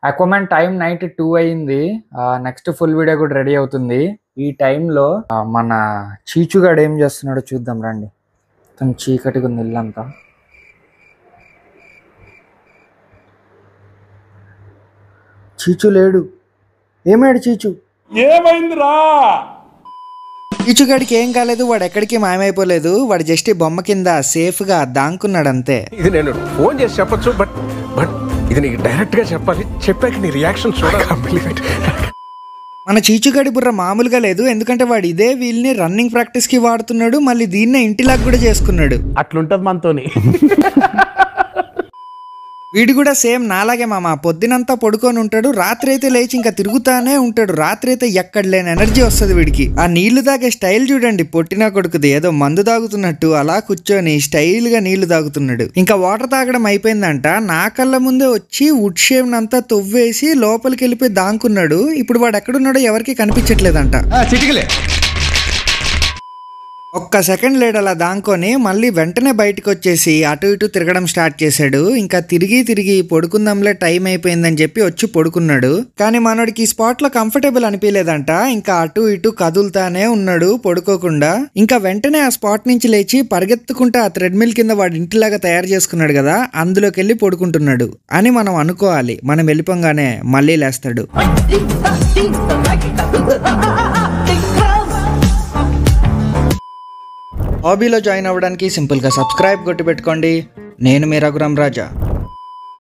అక్వామ్యాన్ time night 2 అయింది. Next full video కూడా ready అవుతుంది. ఈ టైంలో మన చీచుగాడు ఏం చేస్తున్నాడో చూద్దాం రండి. తను చీకటిగా ఉంది ఇల్లంతా. చీచు లేడు. ఏమాడు చీచు? ఏమైందిరా? చీచుగాడికి ఏం కాలేదు. వాడు ఎక్కడికి మాయమైపోలేదు. వాడు జస్ట్ బొమ్మ కింద సేఫ్ గా దాంకున్నాడు అంతే. ఇది నేను ఫోన్ చేసి చెప్పొచ్చు, బట్ ఇది నీకు డైరెక్ట్ గా చెప్పాలి. చెప్పాక నీ రియాక్షన్ చూడాలి. మన చీచుగాడి బుర్ర మామూలుగా లేదు. ఎందుకంటే వాడు ఇదే వీల్ని రన్నింగ్ ప్రాక్టీస్ కి వాడుతున్నాడు. మళ్ళీ దీన్నే ఇంటిలాగా కూడా చేసుకున్నాడు. అట్లుంటది మనతోని. వీడు కూడా సేమ్ నాలాగే మామ. పొద్దునంతా పడుకొని ఉంటాడు, రాత్రి అయితే లేచి ఇంకా తిరుగుతానే ఉంటాడు. రాత్రి అయితే ఎక్కడ లేని ఎనర్జీ వస్తుంది వీడికి. ఆ నీళ్లు తాగే స్టైల్ చూడండి, పొట్టినా కొడుకుది. ఏదో మందు తాగుతున్నట్టు అలా కూర్చొని స్టైల్ గా నీళ్లు తాగుతున్నాడు. ఇంకా వాటర్ తాగడం అయిపోయిందంట. నా కళ్ళ ముందే వచ్చి వుడ్ షేవ్ నంతా తొవ్వేసి లోపలికి వెళ్ళిపోయి దాంకున్నాడు. ఇప్పుడు వాడు ఎక్కడున్నాడో ఎవరికి కనిపించట్లేదంట. ఒక్క సెకండ్ లేడు అలా దాంకొని మళ్ళీ వెంటనే బయటకు వచ్చేసి అటు ఇటు తిరగడం స్టార్ట్ చేశాడు. ఇంకా తిరిగి పడుకుందాంలే టైం అయిపోయిందని చెప్పి వచ్చి పడుకున్నాడు. కానీ మనోడికి ఈ స్పాట్ లో కంఫర్టబుల్ అనిపించలేదంట. ఇంకా అటు ఇటు కదులుతానే ఉన్నాడు పడుకోకుండా. ఇంకా వెంటనే ఆ స్పాట్ నుంచి లేచి పరిగెత్తుకుంటూ ఆ థ్రెడ్మిల్ కింద వాడి ఇంటిలాగా తయారు చేసుకున్నాడు కదా, అందులోకి వెళ్ళి పడుకుంటున్నాడు అని మనం అనుకోవాలి. మనం వెళ్ళిపోగానే మళ్ళీ లేస్తాడు. హాబీలో జాయిన్ అవ్వడానికి సింపుల్గా సబ్స్క్రైబ్ కొట్టి పెట్టుకోండి. నేను మీ రఘురామ్ రాజా.